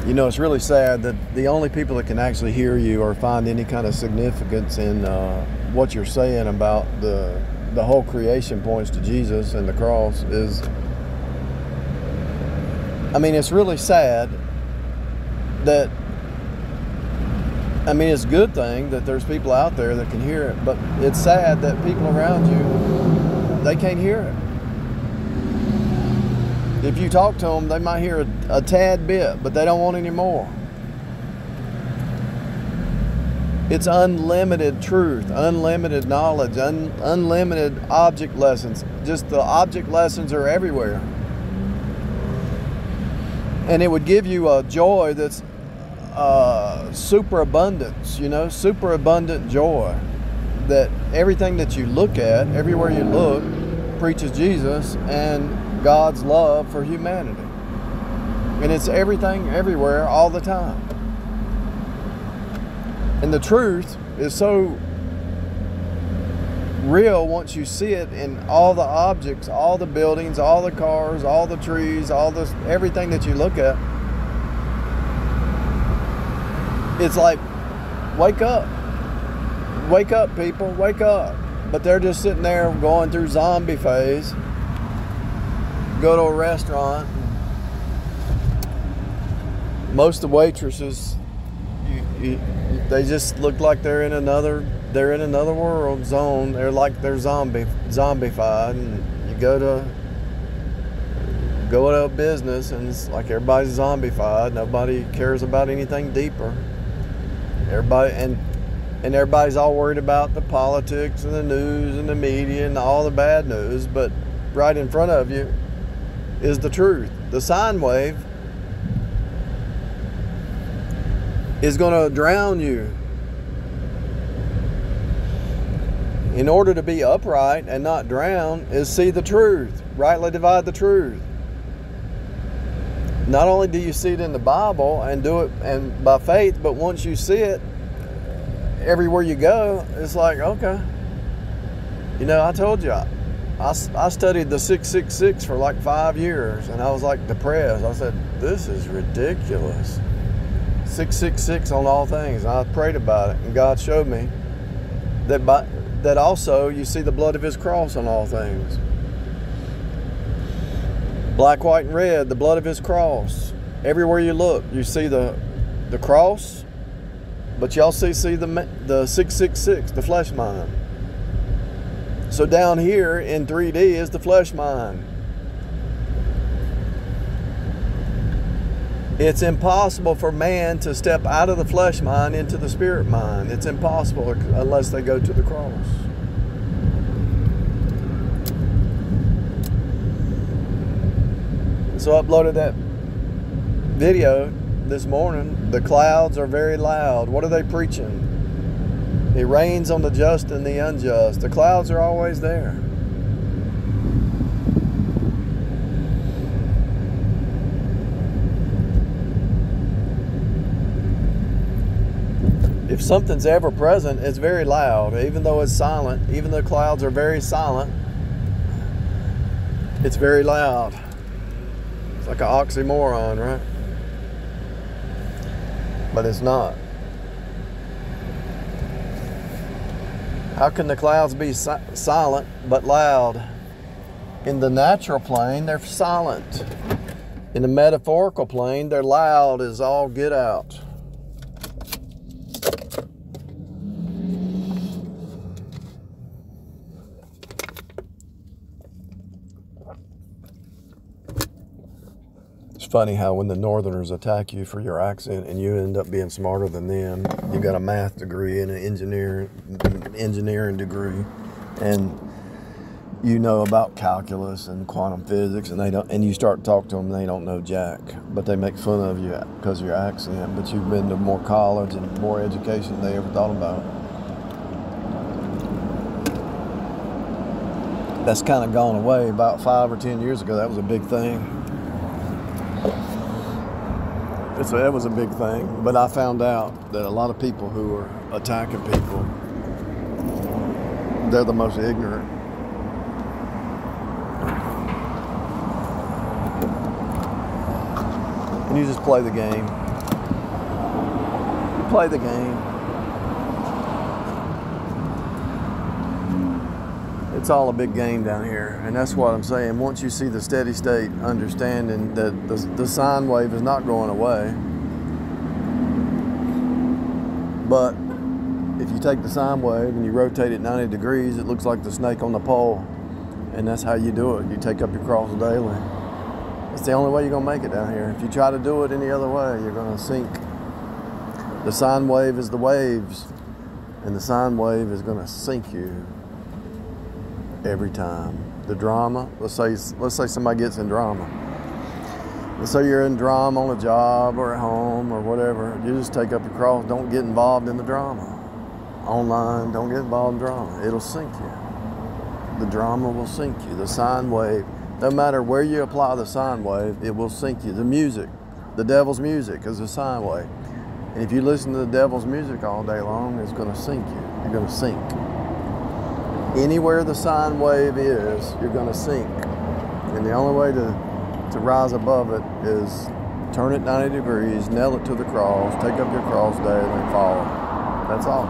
You know, it's really sad that the only people that can actually hear you or find any kind of significance in what you're saying about the whole creation points to Jesus and the cross is, I mean, it's really sad that, I mean, it's a good thing that there's people out there that can hear it, but it's sad that people around you, they can't hear it. If you talk to them, they might hear a tad bit, but they don't want any more. It's unlimited truth, unlimited knowledge, unlimited object lessons. Just the object lessons are everywhere. And it would give you a joy that's superabundance, you know, superabundant joy. That everything that you look at, everywhere you look, preaches Jesus and God's love for humanity. And it's everything, everywhere, all the time. And the truth is so real once you see it in all the objects, all the buildings, all the cars, all the trees, all this, everything that you look at. It's like, wake up. Wake up, people, wake up. But they're just sitting there going through zombie phase. Go to a restaurant. Most of the waitresses, they just look like they're in another world zone. They're like they're zombified. And you go to a business and it's like everybody's zombified. Nobody cares about anything deeper. Everybody's all worried about the politics and the news and the media and all the bad news, but right in front of you is the truth. The sine wave is going to drown you. In order to be upright and not drown is see the truth, rightly divide the truth. Not only do you see it in the Bible and do it and by faith, but once you see it everywhere you go, it's like, okay, you know, I told you, I studied the 666 for like 5 years, and I was like depressed. I said, this is ridiculous. 666 on all things. And I prayed about it, and God showed me that also you see the blood of His cross on all things. Black, white, and red, the blood of His cross. Everywhere you look, you see the cross, but you also see the 666, the flesh mind. So down here in 3D is the flesh mind. It's impossible for man to step out of the flesh mind into the spirit mind. It's impossible unless they go to the cross. So I uploaded that video this morning. The clouds are very loud. What are they preaching? It rains on the just and the unjust. The clouds are always there. If something's ever present, it's very loud. Even though it's silent, even though clouds are very silent, it's very loud. It's like an oxymoron, right? But it's not. How can the clouds be silent but loud? In the natural plane, they're silent. In the metaphorical plane, they're loud as all get out. It's funny how when the Northerners attack you for your accent and you end up being smarter than them, you got a math degree and an engineering degree, and you know about calculus and quantum physics, and they don't. And you start to talk to them, they don't know jack, but they make fun of you because of your accent. But you've been to more college and more education than they ever thought about. That's kind of gone away. About 5 or 10 years ago, that was a big thing. That was a big thing, but I found out that a lot of people who are attacking people, they're the most ignorant. And you just play the game. play the game. It's all a big game down here, and that's what I'm saying. Once you see the steady state, understanding that the sine wave is not going away, but if you take the sine wave and you rotate it 90 degrees, it looks like the snake on the pole, and that's how you do it. You take up your cross daily. It's the only way you're gonna make it down here. If you try to do it any other way, you're gonna sink. The sine wave is the waves, and the sine wave is gonna sink you every time. The drama, let's say somebody gets in drama. Let's say you're in drama on a job or at home or whatever. You just take up your cross. Don't get involved in the drama. Online, don't get involved in drama. It'll sink you. The drama will sink you. The sine wave, no matter where you apply the sine wave, it will sink you. The music, the devil's music is a sine wave. And if you listen to the devil's music all day long, it's going to sink you. You're going to sink. Anywhere the sine wave is, you're going to sink. And the only way to rise above it is turn it 90 degrees, nail it to the cross, take up your cross daily, and follow. That's all.